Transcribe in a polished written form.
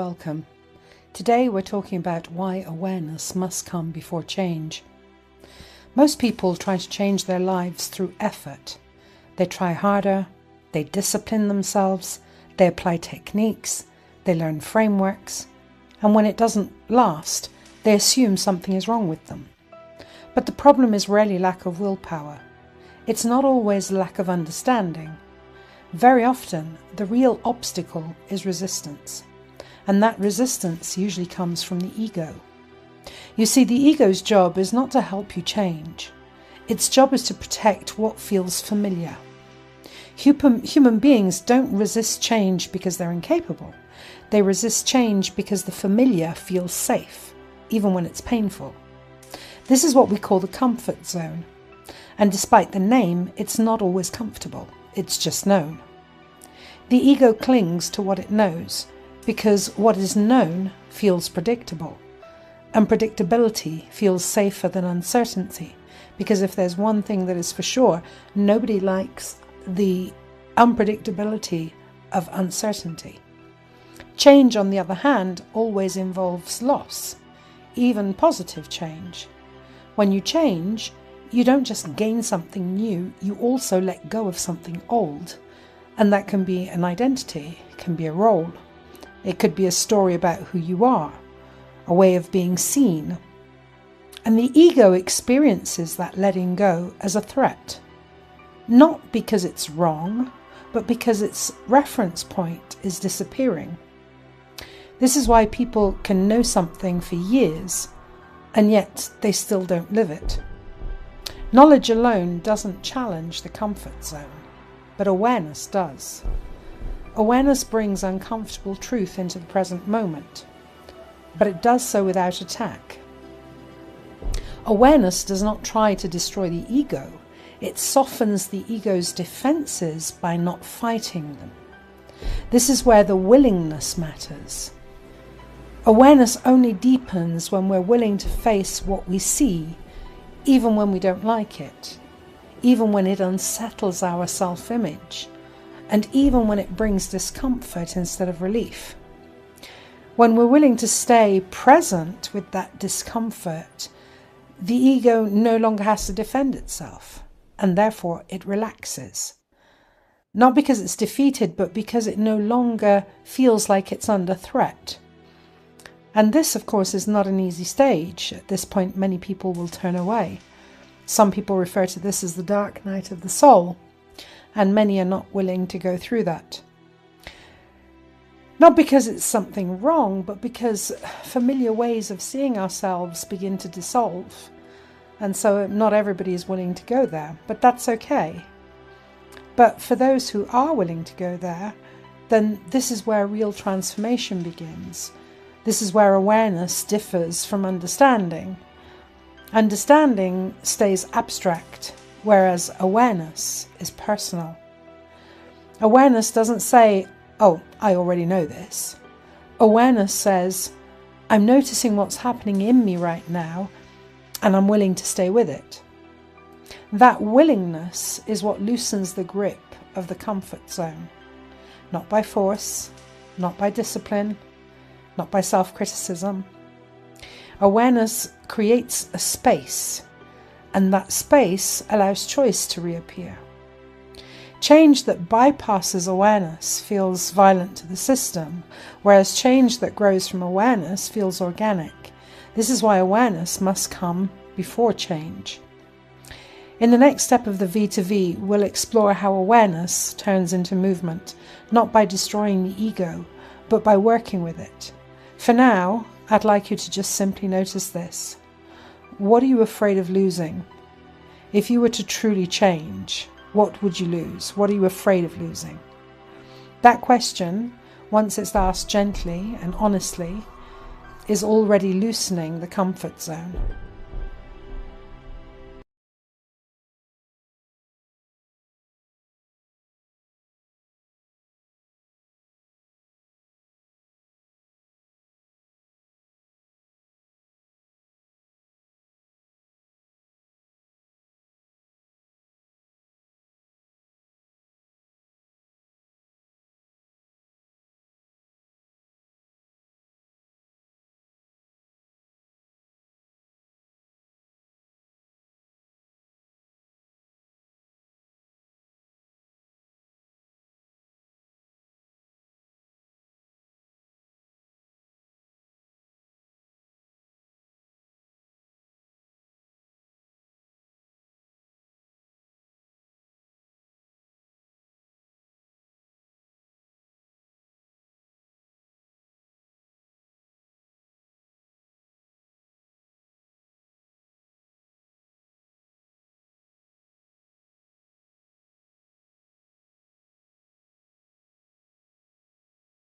Welcome. Today we're talking about why awareness must come before change. Most people try to change their lives through effort. They try harder, they discipline themselves, they apply techniques, they learn frameworks, and when it doesn't last, they assume something is wrong with them. But the problem is rarely lack of willpower. It's not always lack of understanding. Very often, the real obstacle is resistance. And that resistance usually comes from the ego. You see, the ego's job is not to help you change. Its job is to protect what feels familiar. Human beings don't resist change because they're incapable. They resist change because the familiar feels safe, even when it's painful. This is what we call the comfort zone. And despite the name, it's not always comfortable. It's just known. The ego clings to what it knows, because what is known feels predictable. And predictability feels safer than uncertainty, because if there's one thing that is for sure, nobody likes the unpredictability of uncertainty. Change, on the other hand, always involves loss, even positive change. When you change, you don't just gain something new, you also let go of something old. And that can be an identity, it can be a role. It could be a story about who you are, a way of being seen. And the ego experiences that letting go as a threat. Not because it's wrong, but because its reference point is disappearing. This is why people can know something for years, and yet they still don't live it. Knowledge alone doesn't challenge the comfort zone, but awareness does. Awareness brings uncomfortable truth into the present moment, but it does so without attack. Awareness does not try to destroy the ego. It softens the ego's defenses by not fighting them. This is where the willingness matters. Awareness only deepens when we're willing to face what we see, even when we don't like it, even when it unsettles our self-image, and even when it brings discomfort instead of relief. When we're willing to stay present with that discomfort, the ego no longer has to defend itself, and therefore it relaxes. Not because it's defeated, but because it no longer feels like it's under threat. And this, of course, is not an easy stage. At this point, many people will turn away. Some people refer to this as the dark night of the soul, and many are not willing to go through that. Not because it's something wrong, but because familiar ways of seeing ourselves begin to dissolve, and so not everybody is willing to go there, but that's okay. But for those who are willing to go there, then this is where real transformation begins. This is where awareness differs from understanding. Understanding stays abstract, whereas awareness is personal. Awareness doesn't say, "Oh, I already know this." Awareness says, "I'm noticing what's happening in me right now, and I'm willing to stay with it." That willingness is what loosens the grip of the comfort zone. Not by force, not by discipline, not by self-criticism. Awareness creates a space, and that space allows choice to reappear. Change that bypasses awareness feels violent to the system, whereas change that grows from awareness feels organic. This is why awareness must come before change. In the next step of the V2V, we'll explore how awareness turns into movement, not by destroying the ego, but by working with it. For now, I'd like you to just simply notice this. What are you afraid of losing? If you were to truly change, what would you lose? What are you afraid of losing? That question, once it's asked gently and honestly, is already loosening the comfort zone.